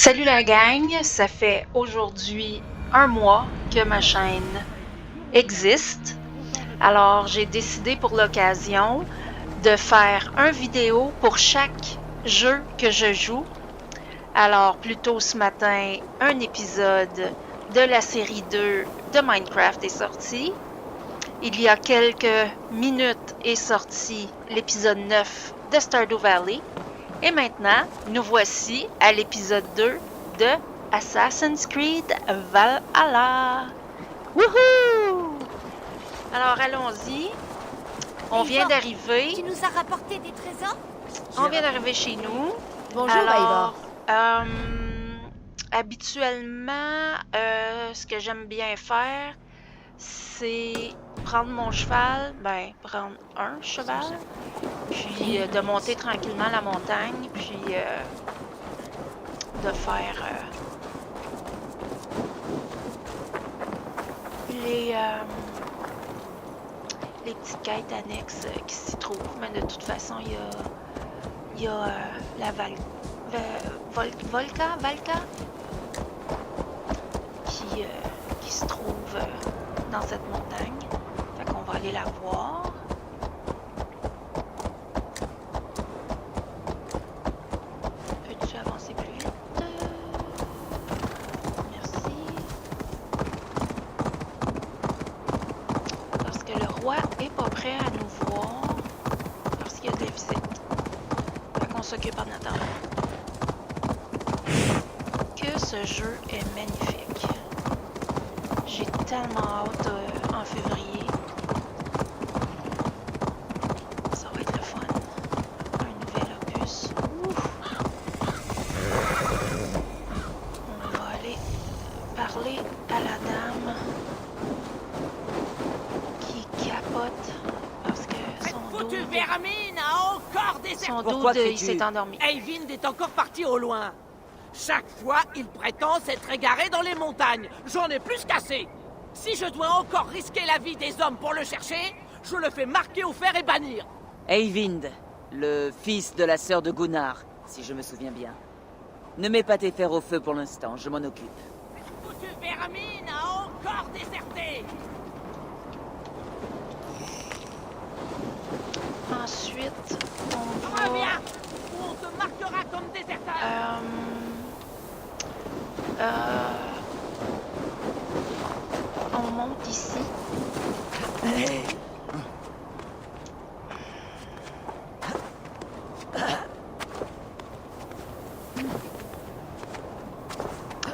Salut la gang, ça fait aujourd'hui un mois que ma chaîne existe. Alors j'ai décidé pour l'occasion de faire une vidéo pour chaque jeu que je joue. Alors plus tôt ce matin, un épisode de la série 2 de Minecraft est sorti. Il y a quelques minutes est sorti l'épisode 9 de Stardew Valley. Et maintenant, nous voici à l'épisode 2 de Assassin's Creed Valhalla. Wouhou! Alors allons-y. On vient d'arriver. Tu nous as rapporté des trésors? On vient d'arriver chez nous. Bonjour, Alors, habituellement, ce que j'aime bien faire, c'est prendre mon cheval, prendre un cheval, puis de monter tranquillement la montagne, puis de faire les petites quêtes annexes qui s'y trouvent. Mais de toute façon, il y a la Valka qui se trouve dans cette montagne. Fait qu'on va aller la voir. Peux-tu avancer plus vite? Merci. Parce que le roi est pas prêt à nous voir parce qu'il y a des visites. Fait qu'on s'occupe en attendant. Que ce jeu est magnifique. J'ai tellement hâte en février. Ça va être le fun. Un nouvel opus. Ouf. On va aller parler à la dame qui capote parce que Vermine a encore déserté. son Pourquoi dos il cries-tu? s'est endormi. Eyvind est encore parti au loin. Chaque fois, il prétend s'être égaré dans les montagnes. J'en ai plus qu'assez. Si je dois encore risquer la vie des hommes pour le chercher, je le fais marquer au fer et bannir. Eyvind, le fils de la sœur de Gunnar, si je me souviens bien. Ne mets pas tes fers au feu pour l'instant, je m'en occupe. Foutu Vermine a encore déserté. Ensuite, on va... Reviens ou on te marquera comme déserteur. On monte ici.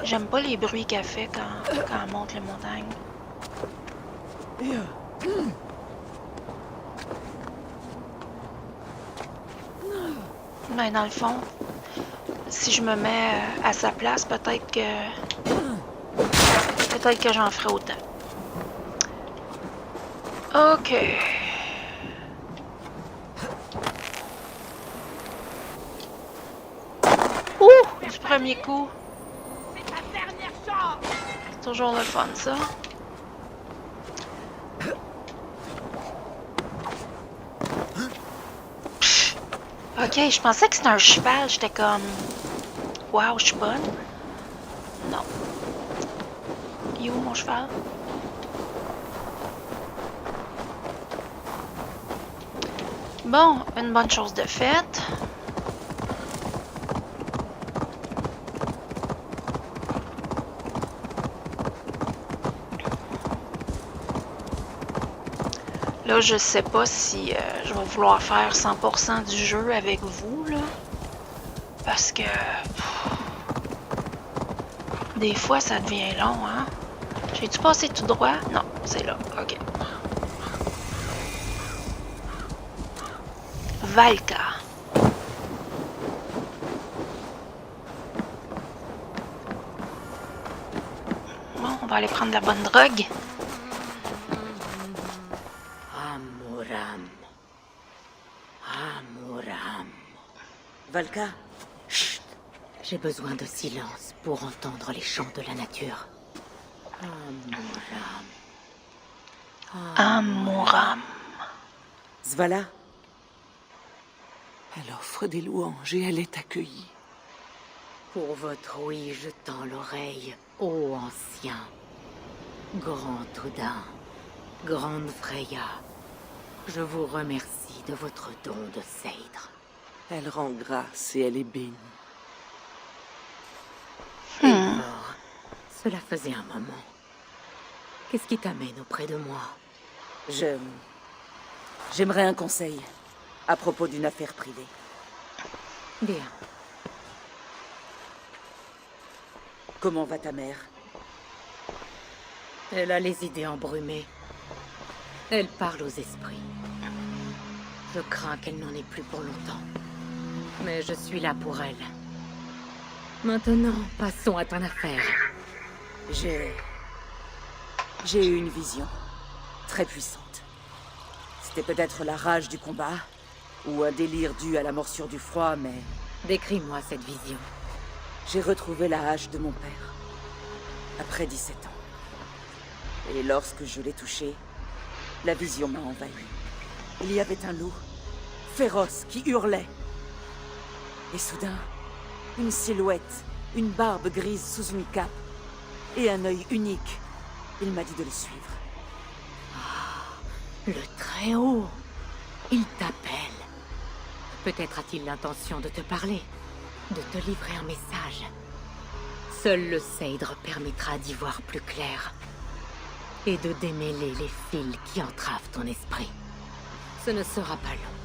J'aime pas les bruits qu'elle fait quand elle monte les montagnes. Dans le fond, si je me mets à sa place, peut-être que j'en ferai autant. Ok. Ouh! Du premier coup. C'est ta dernière chance. C'est toujours le fun, ça. Ok, je pensais que c'était un cheval. J'étais comme... Waouh, je suis bonne. Non. Il est où mon cheval? Bon, une bonne chose de faite. Là, je sais pas si je vais vouloir faire 100% du jeu avec vous, là. Parce que... des fois, ça devient long, hein. J'ai-tu passé tout droit? Non, c'est là. Ok. Valka. Bon, on va aller prendre la bonne drogue. Amuram. Amuram. Valka, Chut! J'ai besoin de silence pour entendre les chants de la nature. Amuram. Amuram. Svala, Elle offre des louanges et elle est accueillie. Pour votre oui, je tends l'oreille, ô ancien. Grand Odin, grande Freya, je vous remercie de votre don de Seidr. Elle rend grâce et elle est bénie. Eivor, cela faisait un moment. Qu'est-ce qui t'amène auprès de moi? J'aimerais un conseil à propos d'une affaire privée. Bien. Comment va ta mère? Elle a les idées embrumées. Elle parle aux esprits. Je crains qu'elle n'en ait plus pour longtemps. Mais je suis là pour elle. Maintenant, passons à ton affaire. J'ai eu une vision très puissante. C'était peut-être la rage du combat, ou un délire dû à la morsure du froid, mais Décris-moi cette vision. j'ai retrouvé la hache de mon père, après 17 ans. Et lorsque je l'ai touchée, la vision m'a envahi. Il y avait un loup, féroce, qui hurlait. Et soudain, une silhouette, une barbe grise sous une cape, et un œil unique. Il m'a dit de le suivre. Le Très-Haut. Il t'appelle. Peut-être a-t-il l'intention de te parler, de te livrer un message. Seul le Seidr permettra d'y voir plus clair et de démêler les fils qui entravent ton esprit. Ce ne sera pas long.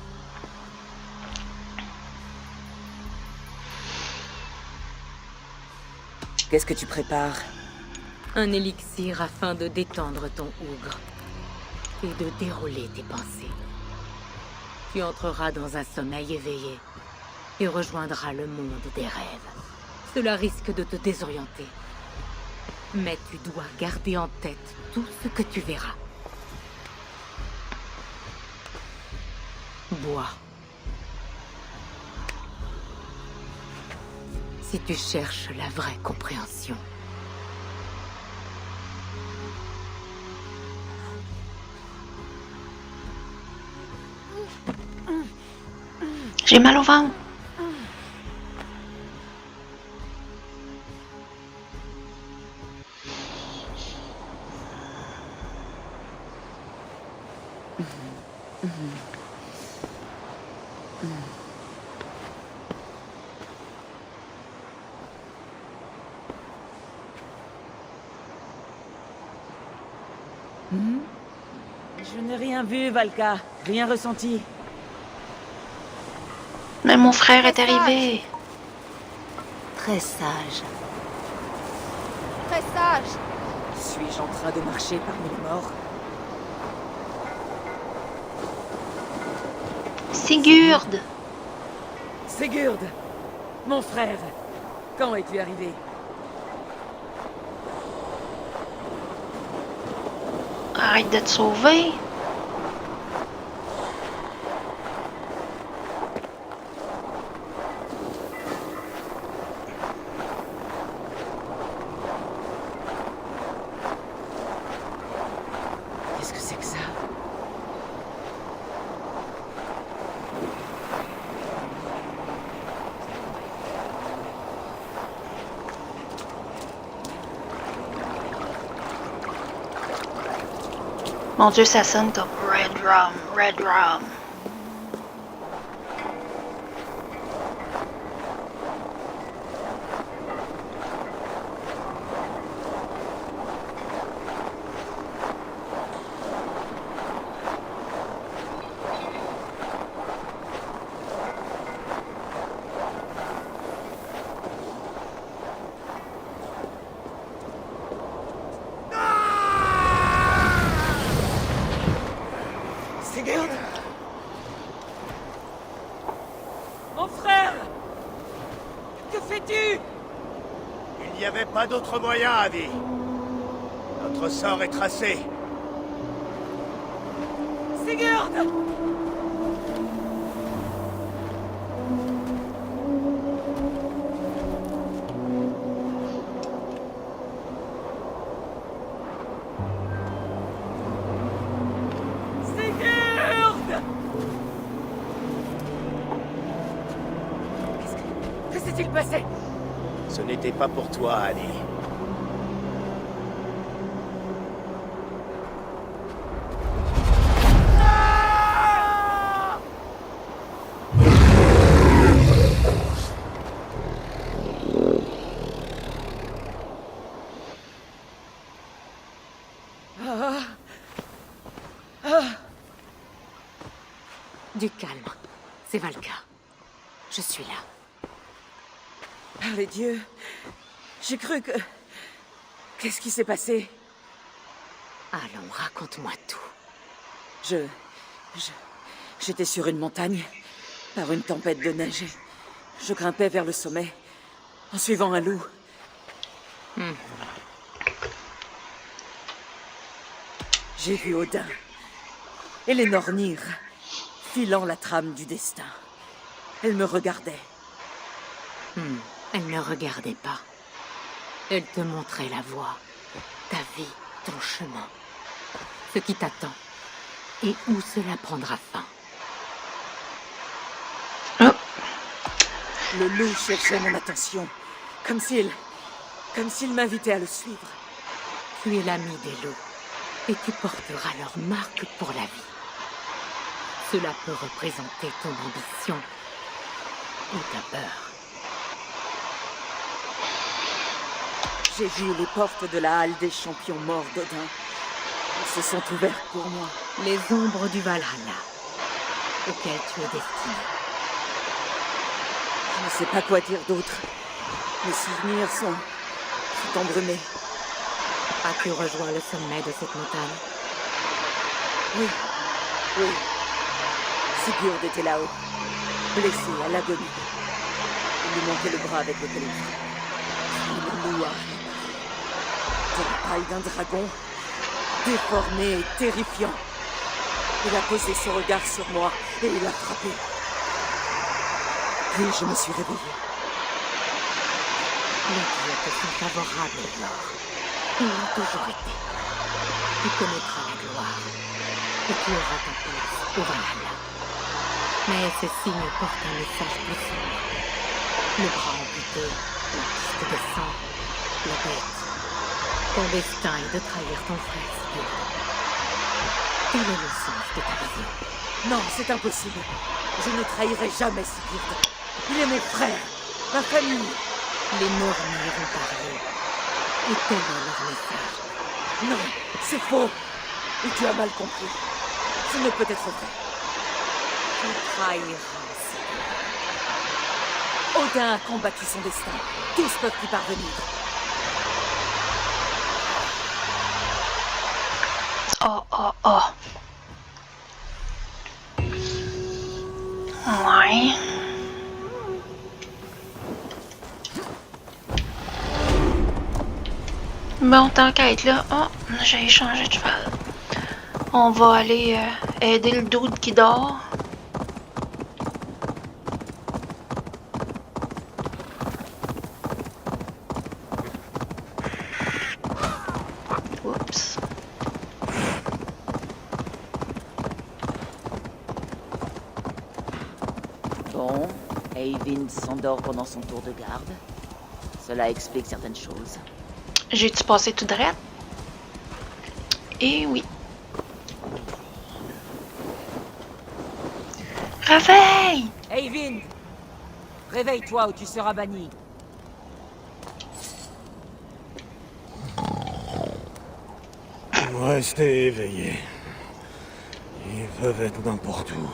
Qu'est-ce que tu prépares? Un élixir afin de détendre ton ougre et de dérouler tes pensées. Tu entreras dans un sommeil éveillé et rejoindras le monde des rêves. Cela risque de te désorienter. Mais tu dois garder en tête tout ce que tu verras. Bois. Si tu cherches la vraie compréhension. J'ai mal au ventre. Je n'ai rien vu, Valka. Rien ressenti. Mais mon frère est arrivé. Très sage. Très sage. Suis-je en train de marcher parmi les morts? Sigurd! Sigurd! Mon frère! Quand es-tu arrivé? Arrête de te sauver. Qu'est-ce que c'est que ça? Mon Dieu, ça sonne comme Red Rum, Red Rum. Sigurd! Mon frère! Que fais-tu? Il n'y avait pas d'autre moyen, Adi. Notre sort est tracé. Sigurd! Sigurd! Que s'est-il passé? Ce n'était pas pour toi, Annie. Du calme. C'est Valka. Je suis là. Par les dieux, j'ai cru que... Qu'est-ce qui s'est passé? Allons, raconte-moi tout. J'étais sur une montagne, par une tempête de neige. Je grimpais vers le sommet, en suivant un loup. J'ai vu Odin et les Nornir filant la trame du destin. Elle me regardait. Elle ne regardait pas. Elle te montrait la voie, ta vie, ton chemin, ce qui t'attend et où cela prendra fin. Le loup cherchait mon attention, comme s'il m'invitait à le suivre. Tu es l'ami des loups et tu porteras leur marque pour la vie. Cela peut représenter ton ambition ou ta peur. J'ai vu les portes de la halle des champions morts d'Odin. Elles se sont ouvertes pour moi. Les ombres du Valhalla, auxquelles tu es destiné. Je ne sais pas quoi dire d'autre. Mes souvenirs sont embrumés. As-tu rejoint le sommet de cette montagne? Oui. Sigurd était là-haut, blessé à l'agonie. Il lui manquait le bras avec lequel il le loup arrive. De la taille d'un dragon, déformé et terrifiant. Il a posé son regard sur moi et il a frappé. Puis je me suis réveillée. Les dieux te sont favorables, alors. Ils l'ont toujours été. Tu connaîtras la gloire et tu auras ta place au Valhalla. Mais ces signes portent un message plus sombre. Le bras amputé, la piste de sang, la bête. Ton destin est de trahir ton frère, Sigurd. Quel est le sens de ta vision? Non, c'est impossible. Je ne trahirai jamais Sigurd. Il est mon frère, ma famille. Les Nornir ont parlé. Et tel est leur message. Non, c'est faux. Et tu as mal compris. Ce ne peut être vrai. Tu trahiras, Sigurd. Odin a combattu son destin. Tous peuvent y parvenir. Oh. Ouais. Bon, tant qu'à être là, j'ai changé de cheval. On va aller aider le dude qui dort. Oups. Bon, Eyvind s'endort pendant son tour de garde. Cela explique certaines choses. J'ai-tu passé tout droit? Eh oui. Réveille! Eyvind! Réveille-toi ou tu seras banni. Restez éveillés. Ils peuvent être n'importe où.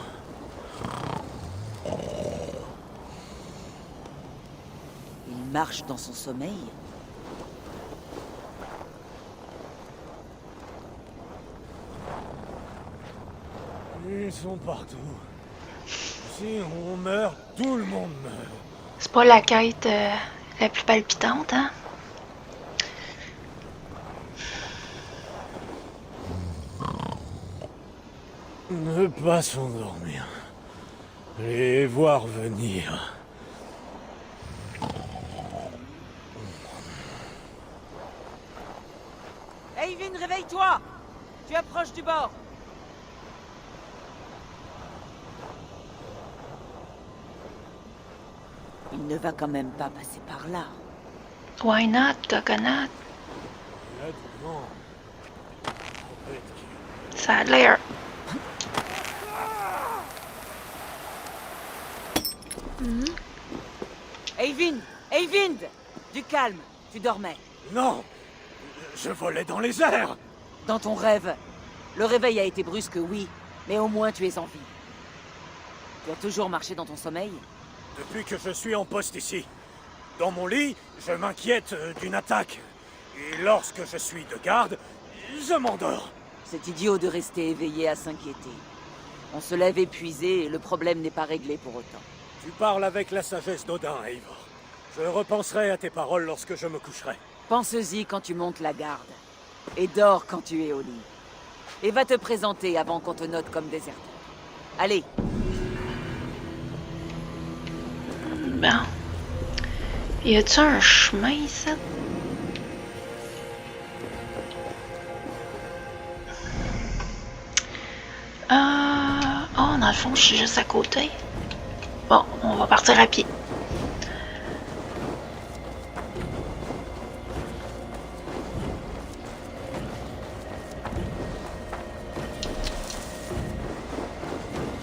Il marche dans son sommeil. Ils sont partout. Si on meurt, tout le monde meurt. C'est pas la quête la plus palpitante, hein? Ne pas s'endormir. Les voir venir. Eyvind, réveille-toi! Tu approches du bord. Il ne va quand même pas passer par là. Why not, coconut? Il y a du vent. Ça a l'air. Eyvind! Eyvind! Du calme, tu dormais. Non! Je volais dans les airs! Dans ton rêve. Le réveil a été brusque, oui, mais au moins tu es en vie. Tu as toujours marché dans ton sommeil? Depuis que je suis en poste ici. Dans mon lit, je m'inquiète d'une attaque. Et lorsque je suis de garde, je m'endors. C'est idiot de rester éveillé à s'inquiéter. On se lève épuisé et le problème n'est pas réglé pour autant. Tu parles avec la sagesse d'Odin, Eivor. Je repenserai à tes paroles lorsque je me coucherai. Pense-y quand tu montes la garde. Et dors quand tu es au lit. Et va te présenter avant qu'on te note comme déserteur. Allez. Bon. Y a-tu un chemin ici? Oh, dans le fond, je suis juste à côté. Bon, on va partir à pied.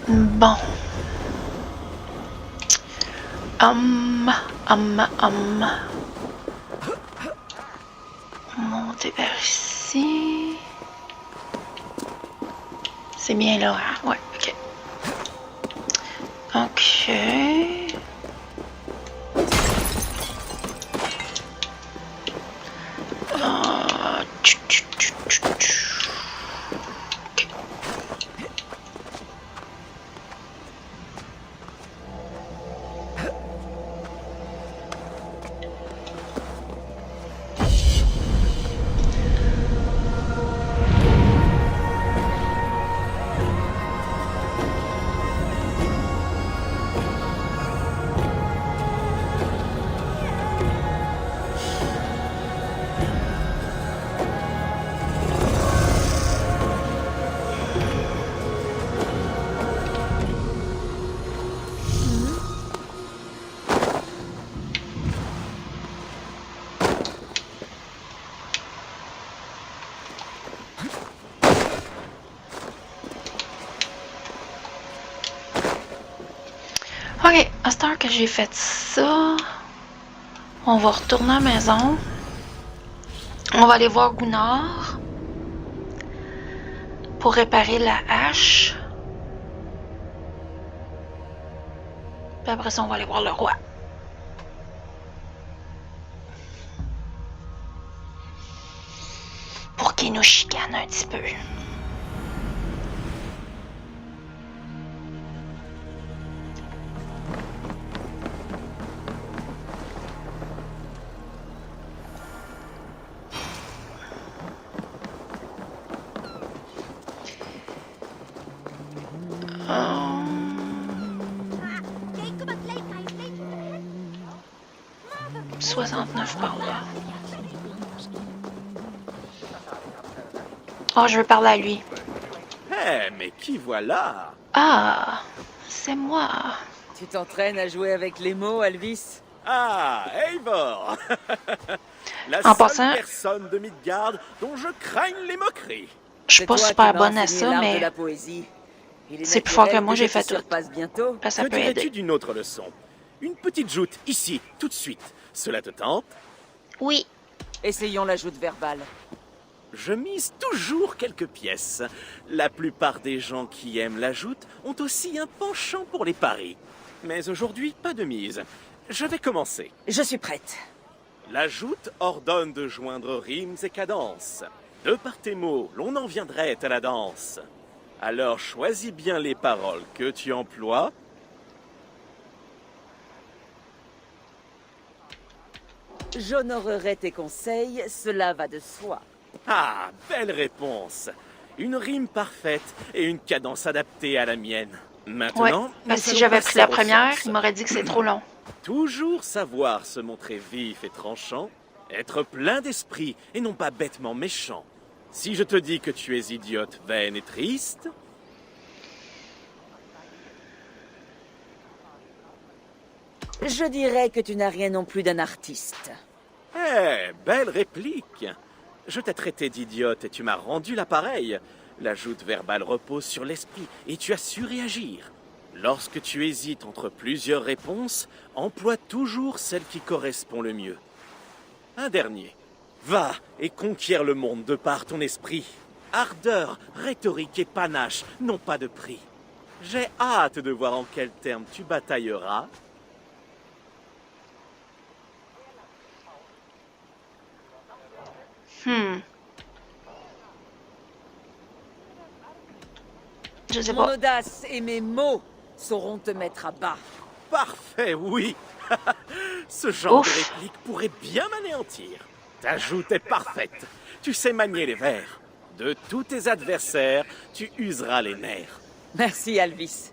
Bon. Monter vers ici. C'est bien là, hein? Ouais, ok. Ok. Ok. Ok, à cette heure que j'ai fait ça, on va retourner à la maison. On va aller voir Gunnar pour réparer la hache. Puis après ça, on va aller voir le roi. Pour qu'il nous chicane un petit peu. Euh, 69 par là. Oh, je veux parler à lui. Mais qui voilà? Ah, c'est moi. Tu t'entraînes à jouer avec les mots, Alvis? Ah, Eivor. La En seule passant- personne de Midgard dont je craigne les moqueries. Je suis pas super bonne à ça, De mais la poésie. Il est c'est plus fort que naturel moi, j'ai je fait te tout. surpasse bientôt. ça Que peut dirais-tu aider. d'une autre leçon? Une petite joute, ici, tout de suite. Cela te tente? Oui. Essayons la joute verbale. Je mise toujours quelques pièces. La plupart des gens qui aiment la joute ont aussi un penchant pour les paris. Mais aujourd'hui, pas de mise. Je vais commencer. Je suis prête. La joute ordonne de joindre rimes et cadences. De par tes mots, l'on en viendrait à la danse. Alors choisis bien les paroles que tu emploies. J'honorerai tes conseils, cela va de soi. Ah, belle réponse. Une rime parfaite et une cadence adaptée à la mienne. Ouais. Maintenant, Parce que nous si j'avais allons pris la passer au première, sens. il m'aurait dit que c'est trop long. Toujours savoir se montrer vif et tranchant, être plein d'esprit et non pas bêtement méchant. Si je te dis que tu es idiote, vaine et triste, Je dirais que tu n'as rien non plus d'un artiste. Eh, belle réplique. Je t'ai traité d'idiote et tu m'as rendu l'appareil. La joute verbale repose sur l'esprit et tu as su réagir. Lorsque tu hésites entre plusieurs réponses, emploie toujours celle qui correspond le mieux. Un dernier. Va et conquiert le monde de par ton esprit. Ardeur, rhétorique et panache n'ont pas de prix. J'ai hâte de voir en quels termes tu batailleras. Je sais Mon pas. audace et mes mots sauront te mettre à bas. Parfait, oui. Ce genre Ouf. de réplique pourrait bien m'anéantir. Ta joute est parfaite. Tu sais manier les vers. De tous tes adversaires, tu useras les nerfs. Merci, Alvis.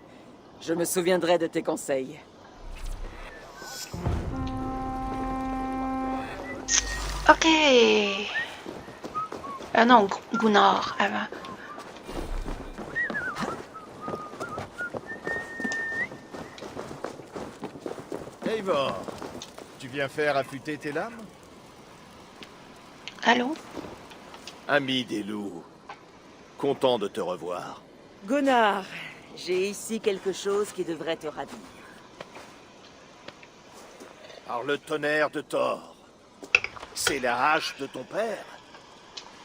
Je me souviendrai de tes conseils. Ok. Non, Gunnar avant. Eivor, tu viens faire affûter tes lames? Allô? Ami des loups, content de te revoir. Gunnar, j'ai ici quelque chose qui devrait te ravir. Par le tonnerre de Thor. C'est la hache de ton père.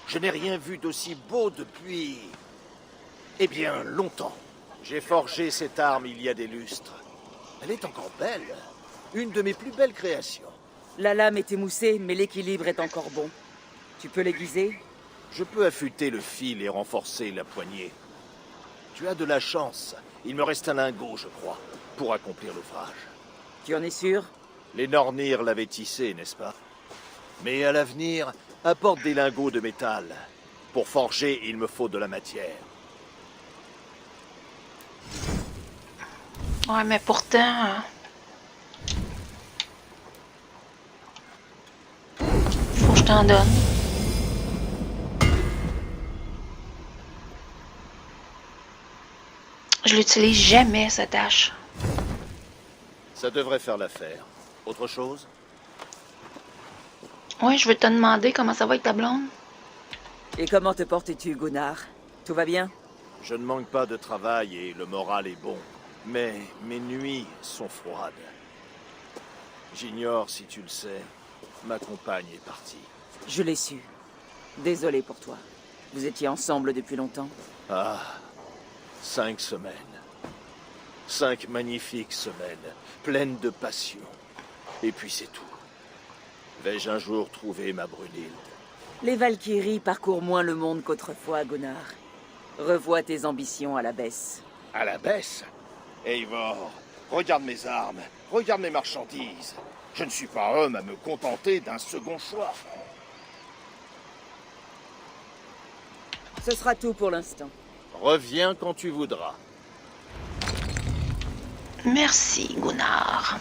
Je n'ai rien vu d'aussi beau depuis... Eh bien, longtemps. J'ai forgé cette arme il y a des lustres. Elle est encore belle. Une de mes plus belles créations. La lame est émoussée, mais l'équilibre est encore bon. Tu peux l'aiguiser? Je peux affûter le fil et renforcer la poignée. Tu as de la chance. Il me reste un lingot, je crois, pour accomplir l'ouvrage. Tu en es sûr? Les Nornir l'avaient tissé, n'est-ce pas? Mais à l'avenir, apporte des lingots de métal. Pour forger, il me faut de la matière. Ouais, mais pourtant... Faut que je t'en donne. Je l'utilise jamais, cette hache. Ça devrait faire l'affaire. Autre chose? Ouais, je veux te demander comment ça va avec ta blonde. Et comment te portes-tu, Gunnar? Tout va bien? Je ne manque pas de travail et le moral est bon. Mais mes nuits sont froides. J'ignore si tu le sais, ma compagne est partie. Je l'ai su. Désolé pour toi. Vous étiez ensemble depuis longtemps? Ah, 5 semaines. 5 magnifiques semaines, pleines de passion. Et puis c'est tout. Vais-je un jour trouver ma Brunhilde? Les Valkyries parcourent moins le monde qu'autrefois, Gunnar. Revois tes ambitions à la baisse. À la baisse? Eivor, regarde mes armes, regarde mes marchandises. Je ne suis pas homme à me contenter d'un second choix. Ce sera tout pour l'instant. Reviens quand tu voudras. Merci, Gunnar.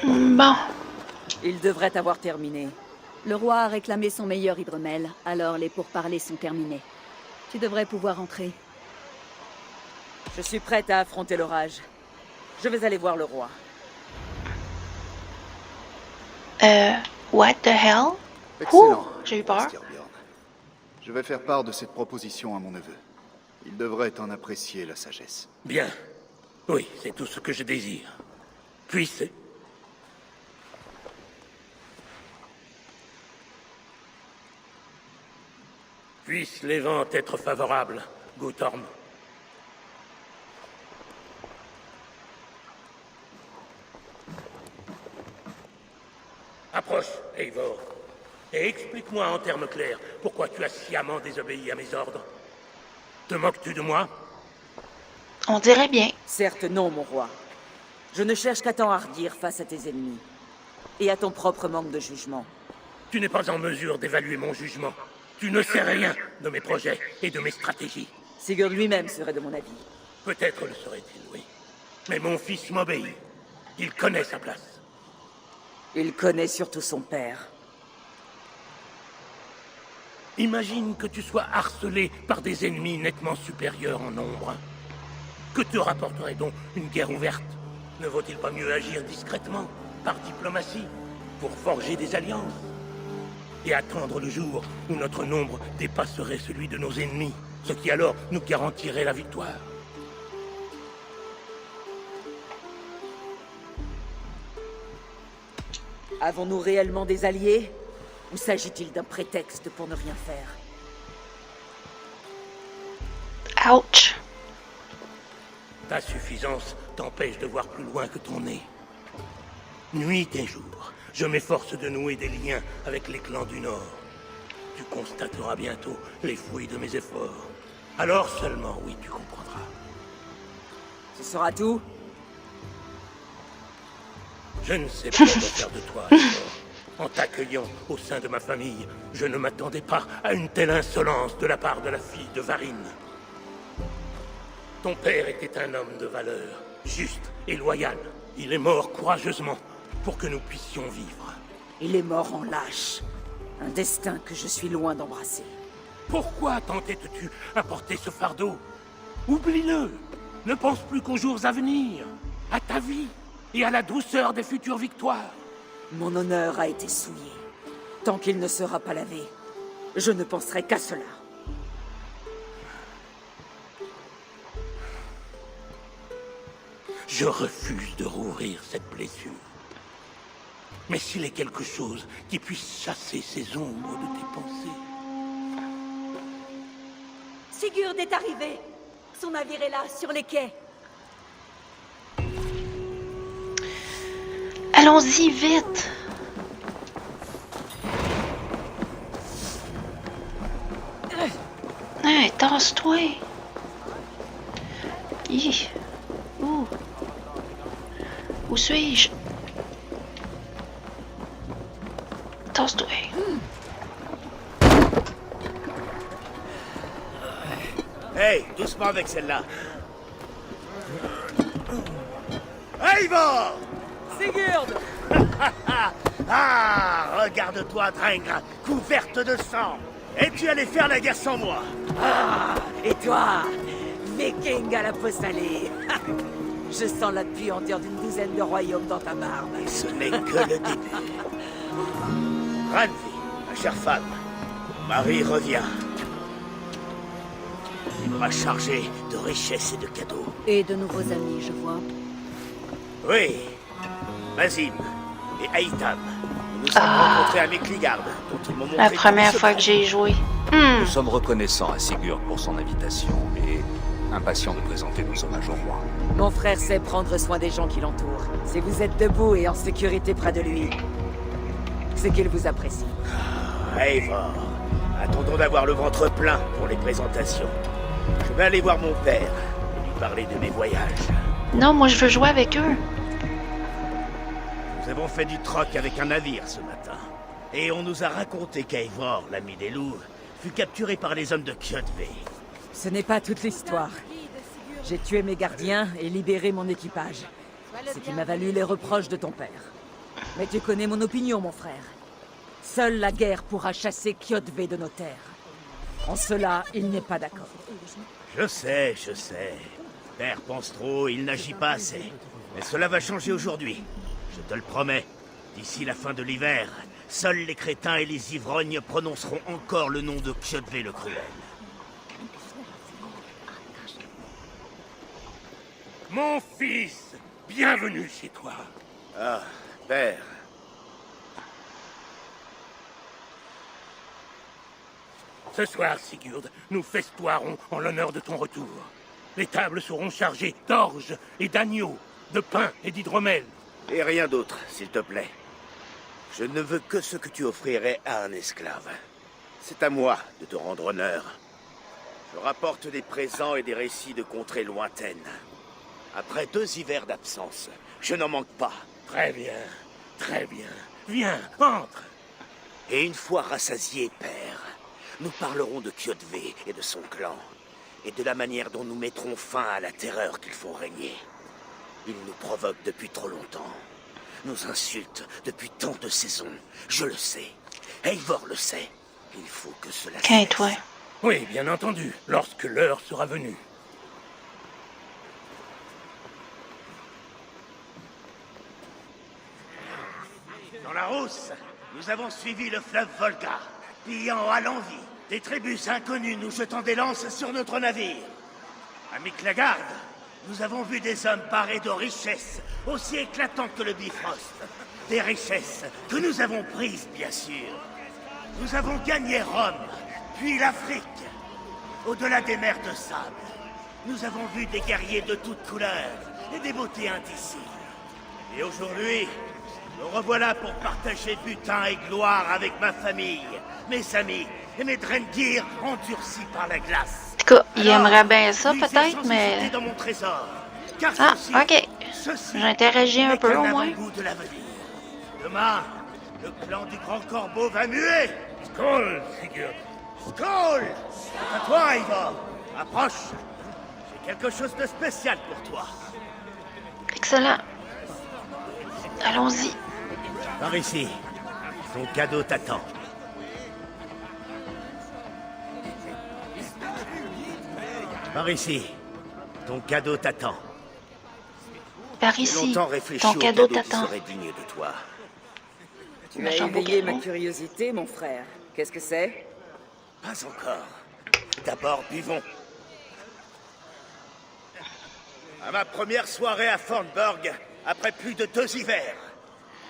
Bon. Il devrait avoir terminé. Le roi a réclamé son meilleur Hydromel, alors les pourparlers sont terminés. Tu devrais pouvoir entrer. Je suis prête à affronter l'orage. Je vais aller voir le roi. What the hell? Excellent. J'ai eu peur. Styrbjörn. Je vais faire part de cette proposition à mon neveu. Il devrait en apprécier la sagesse. Bien. Oui, c'est tout ce que je désire. Puisse... Puissent les vents être favorables, Guttorm. Approche, Eivor, et explique-moi en termes clairs pourquoi tu as sciemment désobéi à mes ordres. Te moques-tu de moi? On dirait bien. Certes non, mon roi. Je ne cherche qu'à t'enhardir face à tes ennemis. Et à ton propre manque de jugement. Tu n'es pas en mesure d'évaluer mon jugement. Tu ne sais rien de mes projets et de mes stratégies. Sigurd lui-même serait de mon avis. Peut-être le serait-il, oui. Mais mon fils m'obéit. Il connaît sa place. Il connaît surtout son père. Imagine que tu sois harcelé par des ennemis nettement supérieurs en nombre. Que te rapporterait donc une guerre ouverte? Ne vaut-il pas mieux agir discrètement, par diplomatie, pour forger des alliances? Et attendre le jour où notre nombre dépasserait celui de nos ennemis, ce qui alors nous garantirait la victoire. Avons-nous réellement des alliés? Ou s'agit-il d'un prétexte pour ne rien faire? Ouch. Ta suffisance t'empêche de voir plus loin que ton nez. Nuit et jour, je m'efforce de nouer des liens avec les clans du Nord. Tu constateras bientôt les fruits de mes efforts. Alors seulement, oui, tu comprendras. Ce sera tout? Je ne sais pas quoi faire de toi, Eivor. En t'accueillant au sein de ma famille, je ne m'attendais pas à une telle insolence de la part de la fille de Varine. Ton père était un homme de valeur, juste et loyal. Il est mort courageusement pour que nous puissions vivre. Il est mort en lâche. Un destin que je suis loin d'embrasser. Pourquoi t'entêtes-tu à porter ce fardeau? Oublie-le. Ne pense plus qu'aux jours à venir, à ta vie et à la douceur des futures victoires. Mon honneur a été souillé. Tant qu'il ne sera pas lavé, je ne penserai qu'à cela. Je refuse de rouvrir cette blessure. Mais s'il est quelque chose qui puisse chasser ces ombres de tes pensées... Sigurd est arrivé. Son navire est là, sur les quais. Allons-y, vite. Hey, tasse-toi. Hi. Où suis-je? Tasse-toi. Hey, doucement avec celle-là. Eivor! Sigurd! Ah, regarde-toi, Drengr, couverte de sang. Et tu allais faire la guerre sans moi. Ah, et toi, viking à la peau salée. Je sens la puanteur d'une douzaine de royaumes dans ta barbe. Et ce n'est que le début. Randvi, ma chère femme, mon mari revient. Il m'a chargé de richesses et de cadeaux. Et de nouveaux amis, je vois. Oui, Mazim et Aitam. Nous nous sommes rencontrés à Mekligard, dont ils m'ont montré... La première tous les fois que secrets. j'ai joué. Nous sommes reconnaissants à Sigurd pour son invitation et impatients de présenter nos hommages au roi. Mon frère sait prendre soin des gens qui l'entourent. Si vous êtes debout et en sécurité près de lui, c'est qu'il vous apprécie. Eivor, attendons d'avoir le ventre plein pour les présentations. Je vais aller voir mon père et lui parler de mes voyages. Non, moi je veux jouer avec eux. Nous avons fait du troc avec un navire ce matin. Et on nous a raconté qu'Eivor, l'ami des loups, fut capturé par les hommes de Kjotve. Ce n'est pas toute l'histoire. J'ai tué mes gardiens et libéré mon équipage. Ce qui m'a valu les reproches de ton père. Mais tu connais mon opinion, mon frère. Seule la guerre pourra chasser Kjotve de nos terres. En cela, il n'est pas d'accord. Je sais. Père pense trop, il n'agit pas assez. Mais cela va changer aujourd'hui. Je te le promets. D'ici la fin de l'hiver, seuls les crétins et les ivrognes prononceront encore le nom de Kjotve le Cruel. Mon fils, bienvenue chez toi. Ah, père. Ce soir, Sigurd, nous festoirons en l'honneur de ton retour. Les tables seront chargées d'orge et d'agneaux, de pain et d'hydromel. Et rien d'autre, s'il te plaît. Je ne veux que ce que tu offrirais à un esclave. C'est à moi de te rendre honneur. Je rapporte des présents et des récits de contrées lointaines. Après 2 hivers d'absence, je n'en manque pas. Très bien, très bien. Viens, entre. Et une fois rassasié, père, nous parlerons de Kjotve et de son clan, et de la manière dont nous mettrons fin à la terreur qu'ils font régner. Ils nous provoquent depuis trop longtemps, nous insultent depuis tant de saisons, je le sais, Eivor le sait, Il faut que cela Qu'un toi. Oui, bien entendu, lorsque l'heure sera venue. Dans la Rousse, nous avons suivi le fleuve Volga, pillant à l'envi. Des tribus inconnues nous jetant des lances sur notre navire. À Miklagarde, nous avons vu des hommes parés de richesses aussi éclatantes que le Bifrost. Des richesses que nous avons prises, bien sûr. Nous avons gagné Rome, puis l'Afrique. Au-delà des mers de sable, nous avons vu des guerriers de toutes couleurs et des beautés indicibles. Et aujourd'hui, nous revoilà pour partager butin et gloire avec ma famille, mes amis et mes Drengir endurcis par la glace. En tout cas, il aimerait bien ça peut-être, mais... Dans mon trésor, car Ah, ceci- ok. ceci J'interagis un n'est peu qu'un au moins. avant-goût de l'avenir. Demain, le clan du Grand Corbeau va muer. Skål, Sigurd. Skål! À toi, Eivor. Approche. J'ai quelque chose de spécial pour toi. Excellent. Allons-y. Par ici. Ton cadeau t'attend. Par ici. Ton cadeau t'attend. Par J'ai ici. longtemps réfléchi Ton au cadeau qui t'attend. serait digne de toi. Tu as éveillé ma curiosité, mon frère. Qu'est-ce que c'est? Pas encore. D'abord, buvons. À ma première soirée à Thornburg, après plus de 2 hivers,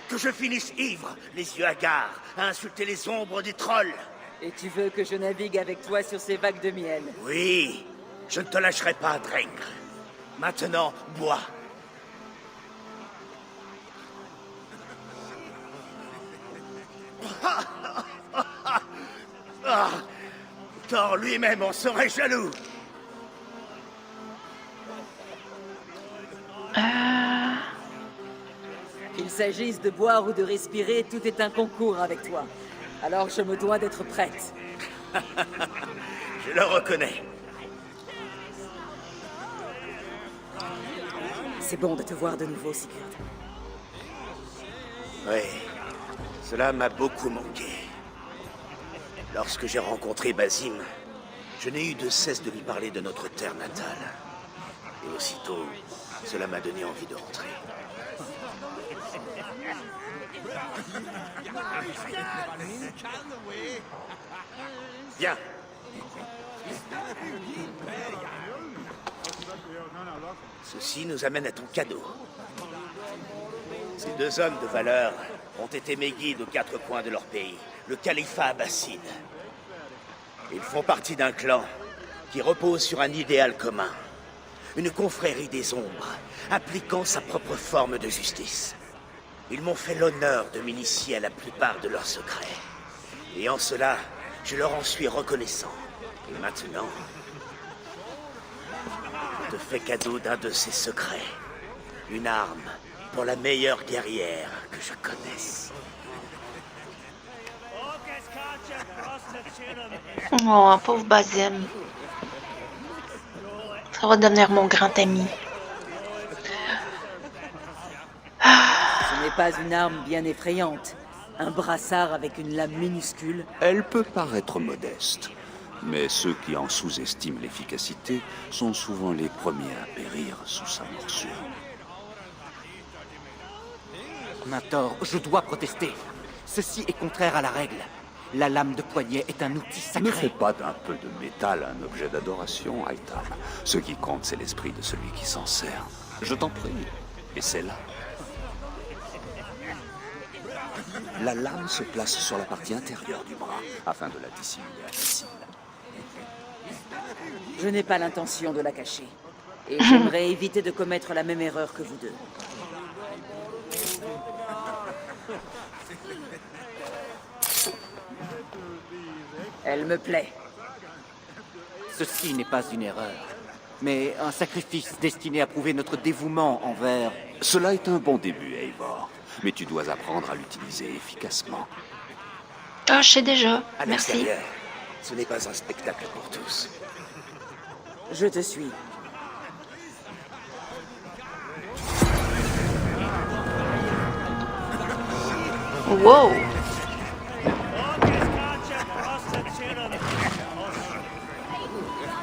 que je finisse ivre, les yeux hagards, à insulter les ombres des trolls. Et tu veux que je navigue avec toi sur ces vagues de miel? Oui, je ne te lâcherai pas, Drengr. Maintenant, bois. Ah, Thor lui-même en serait jaloux. Qu'il s'agisse de boire ou de respirer, tout est un concours avec toi. Alors je me dois d'être prête. Je le reconnais. C'est bon de te voir de nouveau, Sigurd. Oui, cela m'a beaucoup manqué. Lorsque j'ai rencontré Basim, je n'ai eu de cesse de lui parler de notre terre natale. Et aussitôt, cela m'a donné envie de rentrer. Viens. Ceci nous amène à ton cadeau. Ces 2 hommes de valeur ont été mes guides aux 4 coins de leur pays, le califat abbasside. Ils font partie d'un clan qui repose sur un idéal commun. Une confrérie des ombres, appliquant sa propre forme de justice. Ils m'ont fait l'honneur de m'initier à la plupart de leurs secrets. Et en cela, je leur en suis reconnaissant. Et maintenant, je te fais cadeau d'un de ces secrets. Une arme pour la meilleure guerrière que je connaisse. Oh, pauvre Basim. Ça va devenir mon grand ami. Ce n'est pas une arme bien effrayante. Un brassard avec une lame minuscule. Elle peut paraître modeste, mais ceux qui en sous-estiment l'efficacité sont souvent les premiers à périr sous sa morsure. Mator, je dois protester. Ceci est contraire à la règle. La lame de poignet est un outil sacré. Ne fais pas d'un peu de métal un objet d'adoration, Aitam. Ce qui compte, c'est l'esprit de celui qui s'en sert. Je t'en prie, et c'est là. La lame se place sur la partie intérieure du bras, afin de la dissimuler à la cible. Je n'ai pas l'intention de la cacher. Et j'aimerais éviter de commettre la même erreur que vous deux. Elle me plaît. Ceci n'est pas une erreur, mais un sacrifice destiné à prouver notre dévouement envers... Cela est un bon début, Eivor. Mais tu dois apprendre à l'utiliser efficacement. Ah, je sais déjà. À Merci. l'extérieur, ce n'est pas un spectacle pour tous. Je te suis. Wow.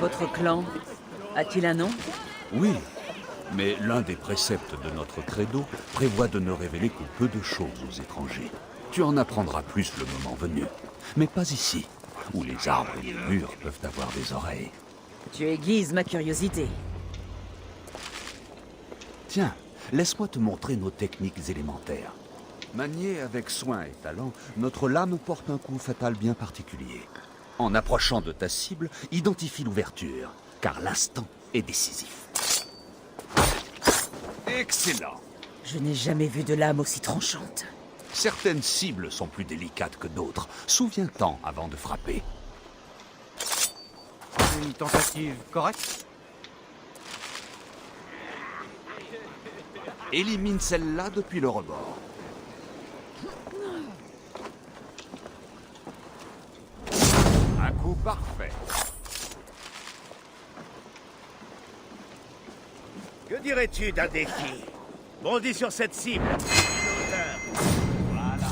Votre clan a-t-il un nom? Oui, mais l'un des préceptes de notre credo prévoit de ne révéler que peu de choses aux étrangers. Tu en apprendras plus le moment venu. Mais pas ici, où les arbres et les murs peuvent avoir des oreilles. Tu aiguises ma curiosité. Tiens, laisse-moi te montrer nos techniques élémentaires. Maniée avec soin et talent, notre lame porte un coup fatal bien particulier. En approchant de ta cible, identifie l'ouverture, car l'instant est décisif. Excellent! Je n'ai jamais vu de lame aussi tranchante. Certaines cibles sont plus délicates que d'autres. Souviens-t'en avant de frapper. Une tentative correcte? Élimine celle-là depuis le rebord. Un coup parfait. Que dirais-tu d'un défi? Bondis sur cette cible. Voilà.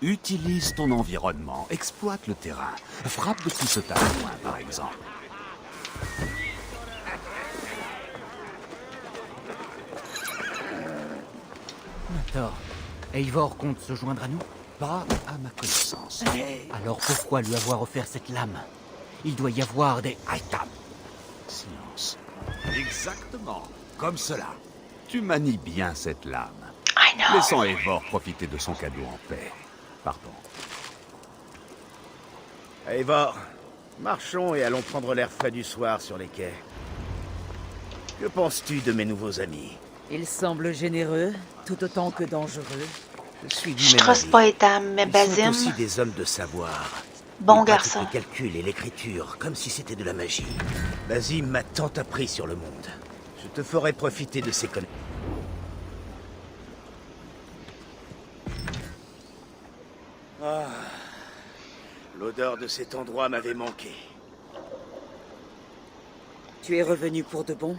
Utilise ton environnement, exploite le terrain. Frappe depuis ce tas de loin, par exemple. Thor, Eivor compte se joindre à nous? Pas à ma connaissance. Alors pourquoi lui avoir offert cette lame? Il doit y avoir des items. Silence. Exactement. Comme cela. Tu manies bien cette lame. Laissons Eivor profiter de son cadeau en paix. Pardon. Eivor, marchons et allons prendre l'air frais du soir sur les quais. Que penses-tu de mes nouveaux amis? Il semble généreux, tout autant que dangereux. Je suis du Je même trosse avis. pas Etam, mais Ils sont Basim, aussi des hommes de savoir. bon Ils pratiquent garçon. les calculs et l'écriture, comme si c'était de la magie. Basim m'a tant appris sur le monde. Je te ferai profiter de ses connaissances. Ah, l'odeur de cet endroit m'avait manqué. Tu es revenu pour de bon?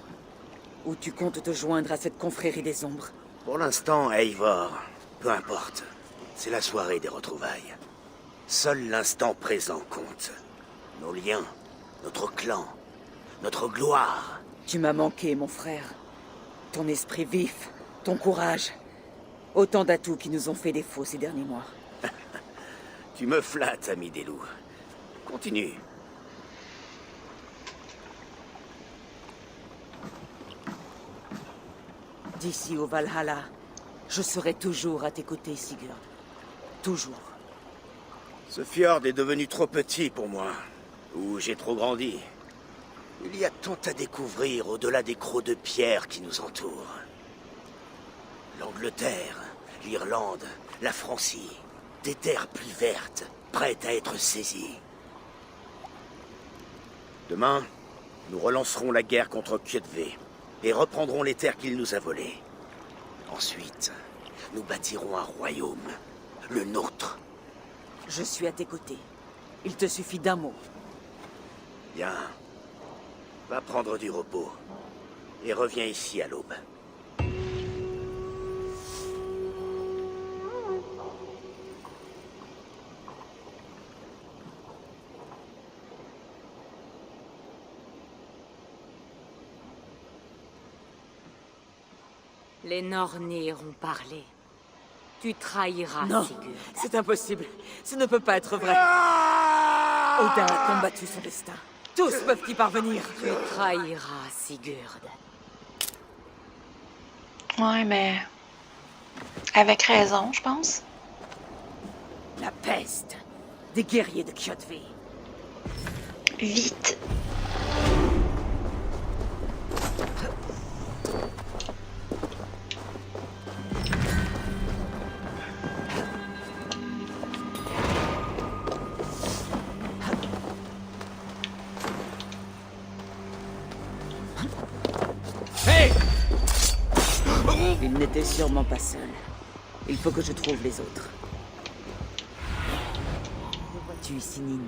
Ou tu comptes te joindre à cette confrérie des ombres? Pour l'instant, Eivor, peu importe. C'est la soirée des retrouvailles. Seul l'instant présent compte. Nos liens, notre clan, notre gloire. Tu m'as manqué, mon frère. Ton esprit vif, ton courage. Autant d'atouts qui nous ont fait défaut ces derniers mois. Tu me flattes, ami des loups. Continue. D'ici au Valhalla, je serai toujours à tes côtés, Sigurd. Toujours. Ce fjord est devenu trop petit pour moi. Ou j'ai trop grandi. Il y a tant à découvrir au-delà des crocs de pierre qui nous entourent. L'Angleterre, l'Irlande, la Francie. Des terres plus vertes, prêtes à être saisies. Demain, nous relancerons la guerre contre Kjötve et reprendrons les terres qu'il nous a volées. Ensuite, nous bâtirons un royaume, le nôtre. Je suis à tes côtés. Il te suffit d'un mot. Bien. Va prendre du repos. Et reviens ici à l'aube. Les Nornir ont parlé. Tu trahiras, Non, Sigurd. c'est impossible. Ce ne peut pas être vrai. Odin a combattu son destin. Tous peuvent y parvenir. Tu trahiras, Sigurd. Ouais, mais avec raison, je pense. La peste. Des guerriers de Kjötve. Vite. Il n'était sûrement pas seul. Il faut que je trouve les autres. Le vois-tu ici, Nin?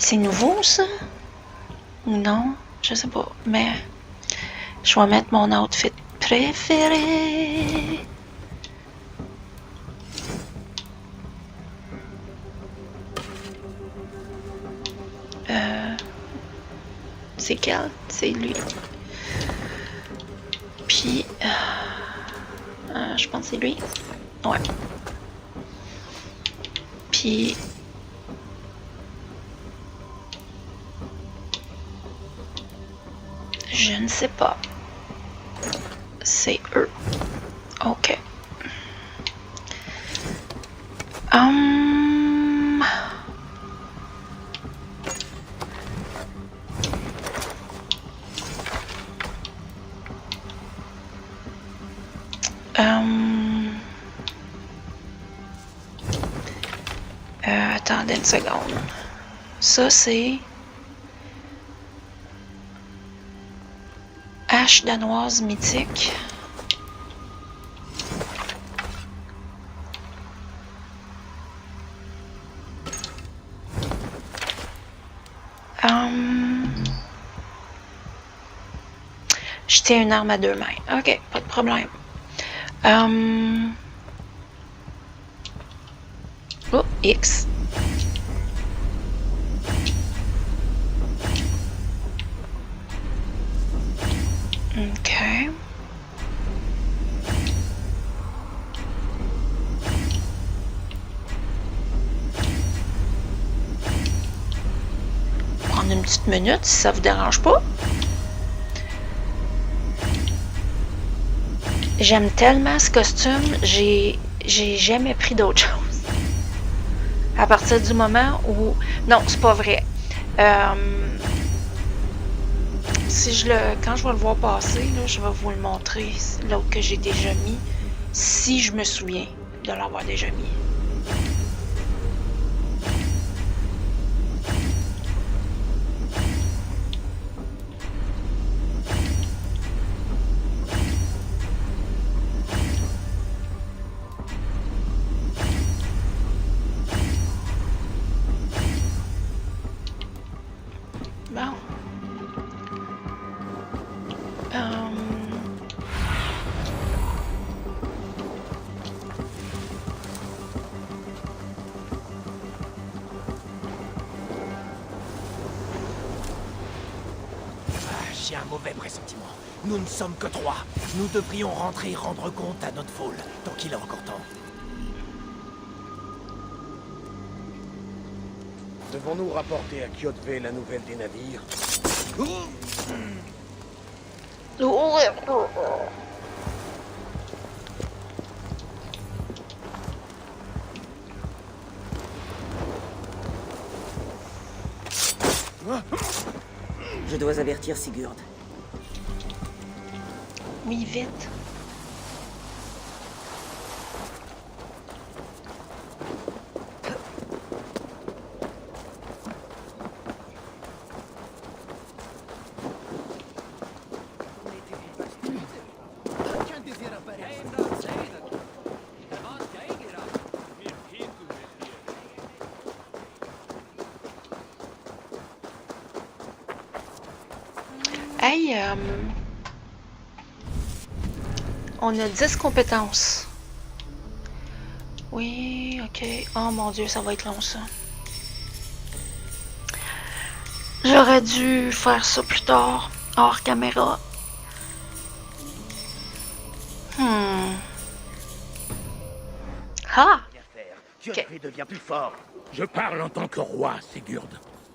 C'est nouveau, ça? Ou non? Je sais pas. Mais je vais mettre mon outfit préféré. C'est quel? C'est lui. Puis, je pense que c'est lui. Ouais. Puis, je ne sais pas. C'est eux. Ok. Attendez une seconde. Ça, c'est hache danoise mythique. Jeter une arme à deux mains. Ok, pas de problème. Oh, X. Ok. Prendre une petite minute si ça vous dérange pas. J'aime tellement ce costume, j'ai jamais pris d'autre chose. À partir du moment où... Non, c'est pas vrai. Quand je vais le voir passer, là, je vais vous le montrer, l'autre que j'ai déjà mis, si je me souviens de l'avoir déjà mis. Bon. J'ai un mauvais pressentiment. Nous ne sommes que 3. Nous devrions rentrer et rendre compte à notre foule, tant qu'il est encore temps. Devons-nous rapporter à Kyoto la nouvelle des navires? Je dois avertir Sigurd. Oui, vite. Hey, on a 10 compétences. Oui, ok. Oh mon Dieu, ça va être long, ça. J'aurais dû faire ça plus tard, hors caméra. Ah! Kyoto devient plus fort. Je parle en tant que roi, Sigurd.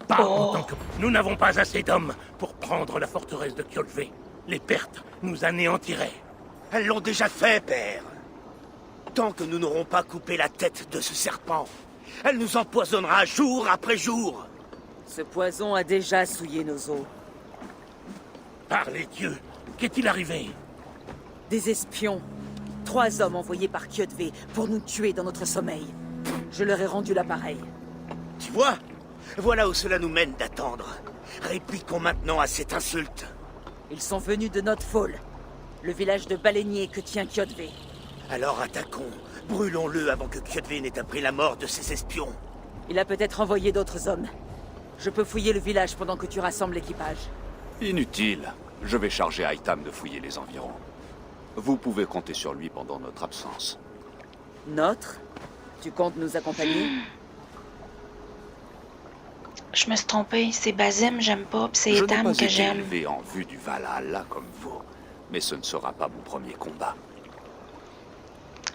Pas en tant que... Nous n'avons pas assez d'hommes pour prendre la forteresse de Kyoto. Les pertes nous anéantiraient. Elles l'ont déjà fait, père. Tant que nous n'aurons pas coupé la tête de ce serpent, elle nous empoisonnera jour après jour. Ce poison a déjà souillé nos os. Par les dieux, qu'est-il arrivé? Des espions. 3 hommes envoyés par Kyoto pour nous tuer dans notre sommeil. Je leur ai rendu l'appareil. Tu vois? Voilà où cela nous mène d'attendre. Répliquons maintenant à cette insulte. Ils sont venus de Notfall, le village de baleiniers que tient Kyoto. Alors attaquons. Brûlons-le avant que Kyoto n'ait appris la mort de ses espions. Il a peut-être envoyé d'autres hommes. Je peux fouiller le village pendant que tu rassembles l'équipage. Inutile. Je vais charger Aitam de fouiller les environs. Vous pouvez compter sur lui pendant notre absence. Notre? Tu comptes nous accompagner? Je me suis trompée. C'est Basim, j'aime pas, puis c'est Je n'ai Etam pas que été j'aime. élevé en vue du Valhalla comme vous, mais ce ne sera pas mon premier combat.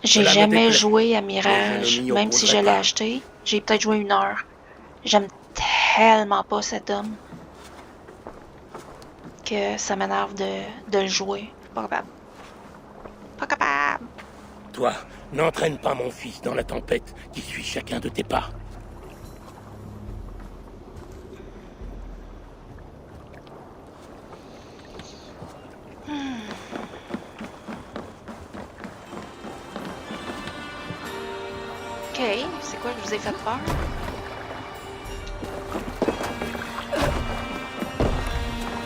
J'ai Cela me jamais déplaît. joué à Mais Mirage, je ne m'y même si je opposerai l'ai pas. acheté. J'ai peut-être joué 1 heure. J'aime tellement pas cet homme que ça m'énerve de le jouer. Pas capable. Pas capable. Toi, n'entraîne pas mon fils dans la tempête qui suit chacun de tes pas. Ok, c'est quoi, je vous ai fait peur?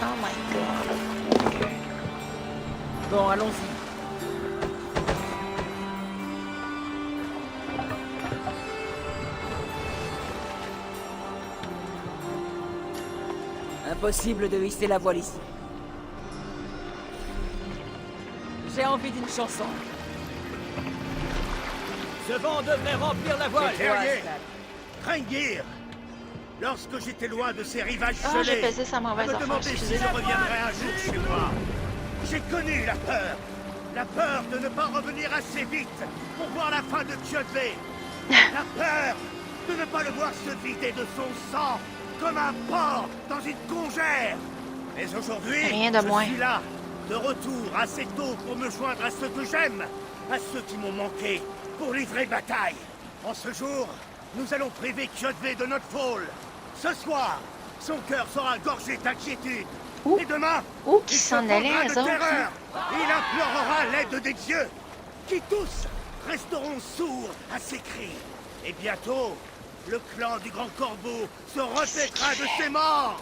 Oh my god. Ok. Bon, allons-y. Impossible de hisser la voile ici. J'ai envie d'une chanson. Ce vent devrait remplir la voile. Terrier, Ringir, lorsque j'étais loin de ces rivages Ah, j'ai gelés, pesé sa mauvaise me affaire, demander si excusez. je reviendrais un jour chez moi. J'ai connu la peur de ne pas revenir assez vite pour voir la fin de Kjotve, la peur de ne pas le voir se vider de son sang comme un porc dans une congère. Mais aujourd'hui, Rien de moins. je suis là, de retour assez tôt pour me joindre à ceux que j'aime, à ceux qui m'ont manqué, pour livrer bataille. En ce jour, nous allons priver Kjotve de notre folle. Ce soir, son cœur sera gorgé d'inquiétude. Ouh. Et demain, Où il qui se s'en allaient, prendra de eux autres? terreur. Il implorera l'aide des dieux, qui tous resteront sourds à ses cris. Et bientôt, le clan du Grand Corbeau se repaîtra de ses morts.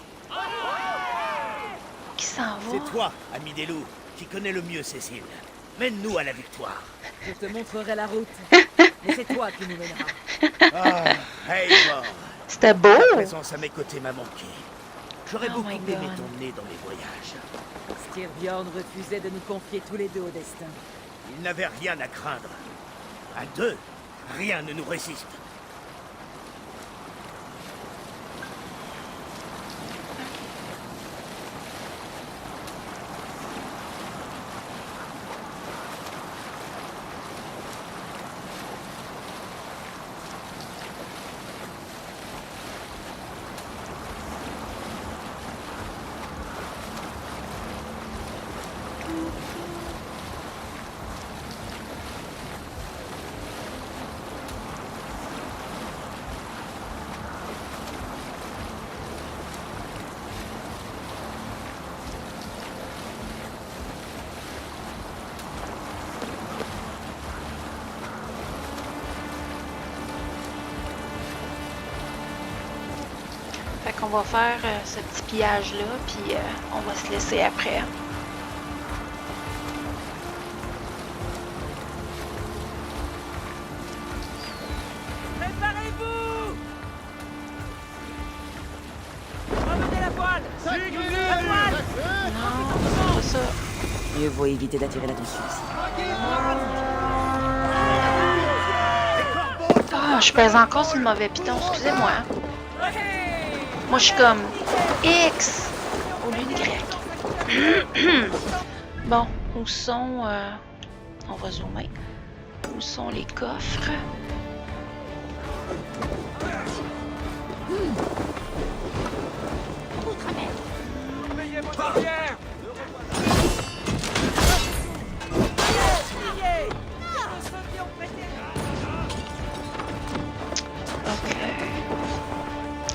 Qui s'en va? C'est toi, ami des loups, qui connais le mieux Cécile. Mène-nous à la victoire. Je te montrerai la route. Mais c'est toi qui nous mèneras. Ah, Eivor, C'était beau! ta présence à mes côtés m'a manqué. J'aurais Oh beaucoup my aimé God. t'emmener dans les voyages. Styrbjorn refusait de nous confier tous les deux au destin. Il n'avait rien à craindre. À deux, rien ne nous résiste. Fait qu'on va faire ce petit pillage-là, puis on va se laisser après. Préparez-vous! Remenez la voile! La voile! Non, c'est pas ça. Mieux vaut éviter d'attirer l'attention ici. Ah, je pèse encore sur le mauvais piton, excusez-moi. Moi, je suis comme X au lieu de Y. Bon, où sont... on va zoomer. Où sont les coffres? Payez votre pierre! Ok.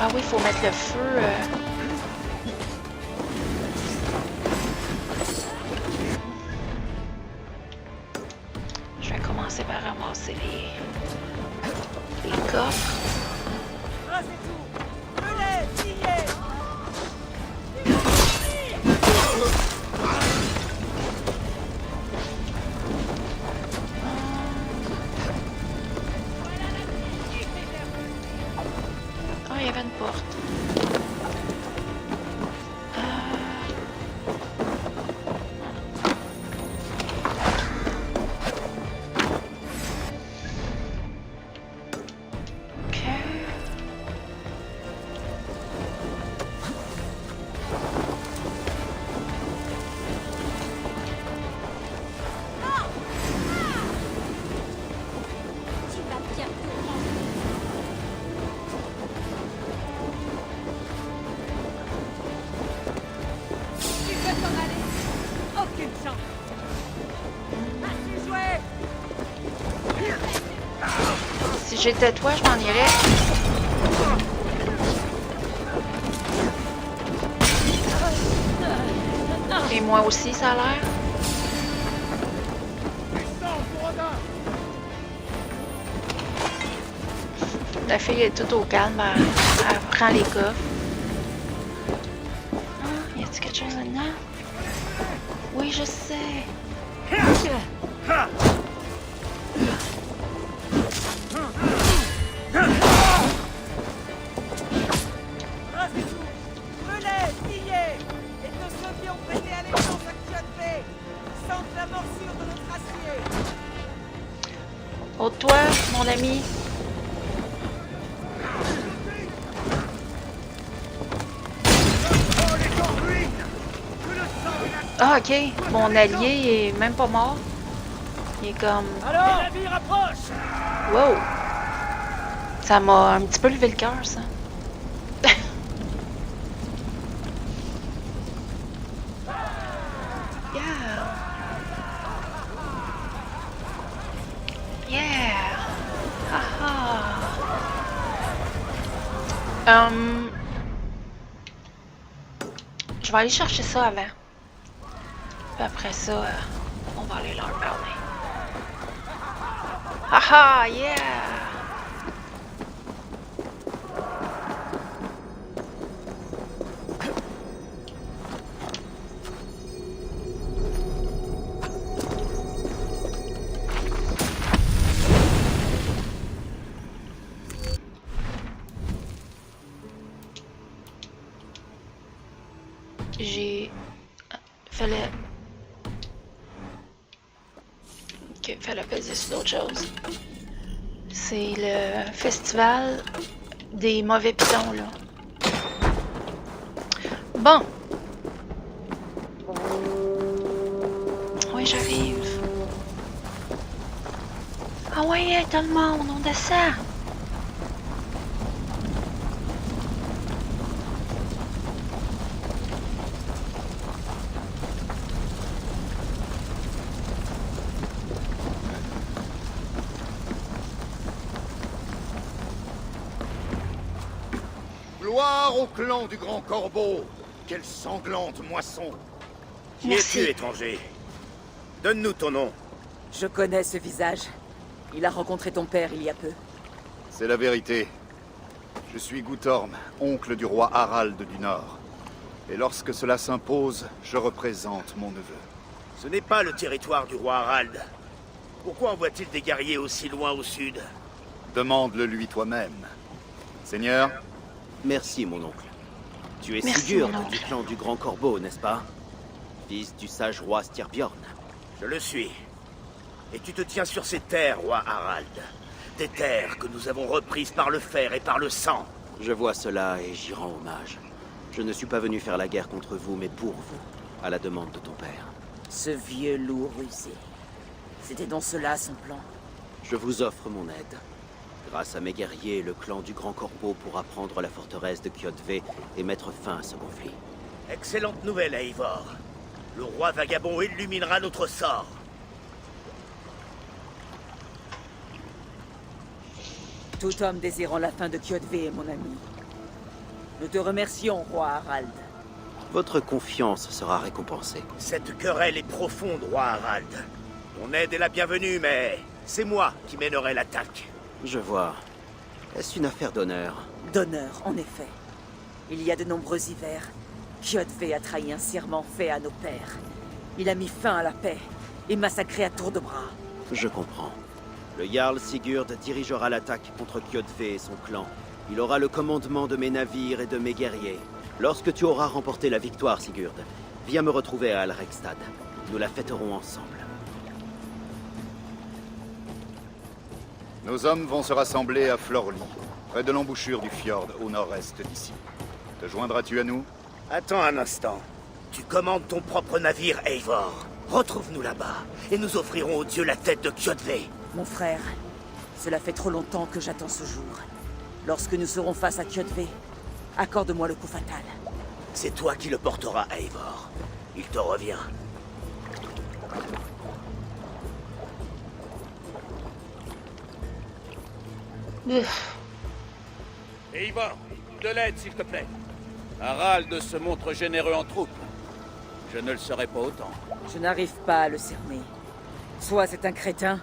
Ah oui, il faut mettre le feu. Je vais commencer par ramasser les coffres. Rasez tout! Venez, pliez! Ah, il y avait une porte. j'étais toi, je m'en irais. Et moi aussi, ça a l'air. La fille est toute au calme, elle prend les coffres. Ah, y a-t-il quelque chose là-dedans? Oui, je sais. Brûlez, pillez, et que ceux qui ont prêté allégeance à Kyodve sentent la morsure de notre acier. Ôte-toi, mon ami. Ah, ok. Mon allié est même pas mort. Il est comme... Alors, les navires approchent. Wow. Ça m'a un petit peu levé le cœur, ça. Yeah. Yeah. Haha. Je vais aller chercher ça avant. Puis après ça, on va aller leur parler. Haha, yeah! Fallait peser sur d'autres choses. C'est le festival des mauvais pitons, là. Bon. Oui, j'arrive. Ah ouais, tout le monde, on descend. Gloire au clan du Grand Corbeau! Quelle sanglante moisson! Qui es-tu, étranger? Donne-nous ton nom. Je connais ce visage. Il a rencontré ton père il y a peu. C'est la vérité. Je suis Guthorm, oncle du roi Harald du Nord. Et lorsque cela s'impose, je représente mon neveu. Ce n'est pas le territoire du roi Harald. Pourquoi envoie-t-il des guerriers aussi loin au sud? Demande-le lui toi-même. Seigneur? Merci, mon oncle. Tu es Merci, Sigurd mon oncle. du clan du Grand Corbeau, n'est-ce pas? Fils du sage roi Styrbjorn. Je le suis. Et tu te tiens sur ces terres, roi Harald. Des terres que nous avons reprises par le fer et par le sang. Je vois cela et j'y rends hommage. Je ne suis pas venu faire la guerre contre vous, mais pour vous, à la demande de ton père. Ce vieux loup rusé. C'était donc cela son plan. Je vous offre mon aide. Grâce à mes guerriers, le clan du Grand Corbeau pourra prendre la forteresse de Kyodve et mettre fin à ce conflit. Excellente nouvelle, Eivor. Le roi vagabond illuminera notre sort. Tout homme désirant la fin de Kyodve est mon ami. Nous te remercions, roi Harald. Votre confiance sera récompensée. Cette querelle est profonde, roi Harald. Ton aide est la bienvenue, mais c'est moi qui mènerai l'attaque. Je vois. Est-ce une affaire d'honneur? D'honneur, en effet. Il y a de nombreux hivers, Kyodve a trahi un serment fait à nos pères. Il a mis fin à la paix et massacré à tour de bras. Je comprends. Le Jarl Sigurd dirigera l'attaque contre Kyodve et son clan. Il aura le commandement de mes navires et de mes guerriers. Lorsque tu auras remporté la victoire, Sigurd, viens me retrouver à Alrekstad. Nous la fêterons ensemble. Nos hommes vont se rassembler à Florli, près de l'embouchure du fjord, au nord-est d'ici. Te joindras-tu à nous? Attends un instant. Tu commandes ton propre navire, Eivor. Retrouve-nous là-bas, et nous offrirons aux dieux la tête de Kyodve. Mon frère, cela fait trop longtemps que j'attends ce jour. Lorsque nous serons face à Kyodve, accorde-moi le coup fatal. C'est toi qui le porteras, Eivor. Il te revient. Et Ivor, de l'aide, s'il te plaît. Harald se montre généreux en troupe. Je ne le serai pas autant. Je n'arrive pas à le cerner. Soit c'est un crétin,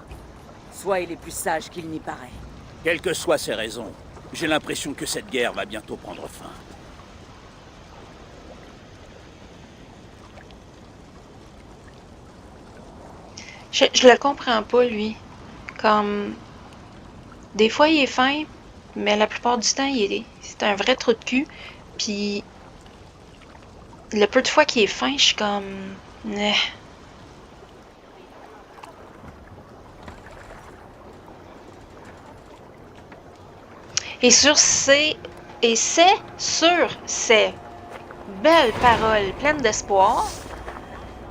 soit il est plus sage qu'il n'y paraît. Quelles que soient ses raisons, j'ai l'impression que cette guerre va bientôt prendre fin. Je le comprends pas, lui. Comme... Des fois, il est fin, mais la plupart du temps, c'est un vrai trou de cul. Puis... Le peu de fois qu'il est fin, je suis comme... Et c'est sur ces belles paroles pleines d'espoir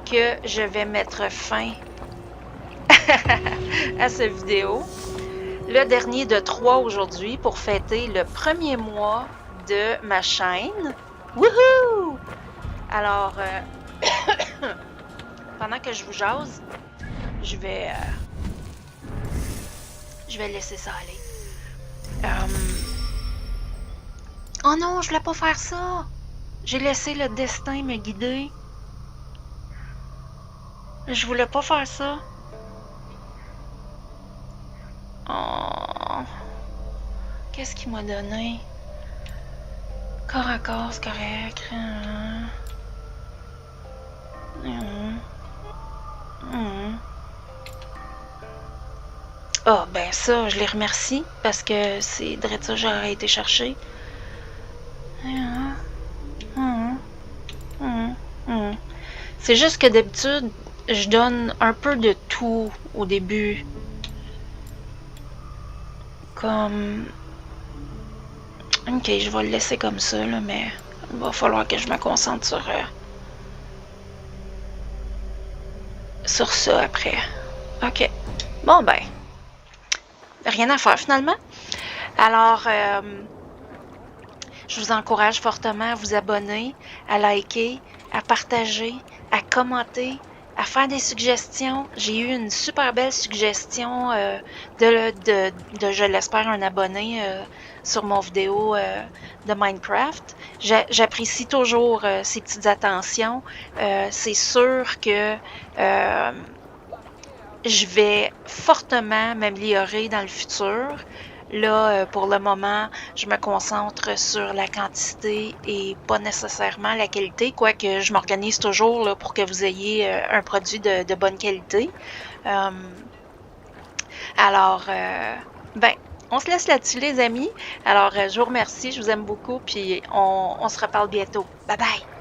que je vais mettre fin à cette vidéo. Le dernier de 3 aujourd'hui pour fêter le premier mois de ma chaîne. Wouhou! Alors, pendant que je vous jase, je vais laisser ça aller. Oh non, je voulais pas faire ça. J'ai laissé le destin me guider. Je voulais pas faire ça. Oh. Qu'est-ce qu'il m'a donné? Corps à corps, c'est correct. Ah, ben ça, je les remercie parce que c'est direct ça que j'aurais été chercher. C'est juste que d'habitude, je donne un peu de tout au début. Comme... Ok, je vais le laisser comme ça, là, mais il va falloir que je me concentre sur ça après. Ok. Bon, ben... Rien à faire, finalement. Alors, je vous encourage fortement à vous abonner, à liker, à partager, à commenter, à faire des suggestions. J'ai eu une super belle suggestion je l'espère, un abonné sur mon vidéo de Minecraft. J'apprécie toujours ces petites attentions. C'est sûr que je vais fortement m'améliorer dans le futur. Là, pour le moment, je me concentre sur la quantité et pas nécessairement la qualité, quoique je m'organise toujours là, pour que vous ayez un produit de bonne qualité. Alors, ben, on se laisse là-dessus, les amis. Alors, je vous remercie, je vous aime beaucoup, puis on se reparle bientôt. Bye bye!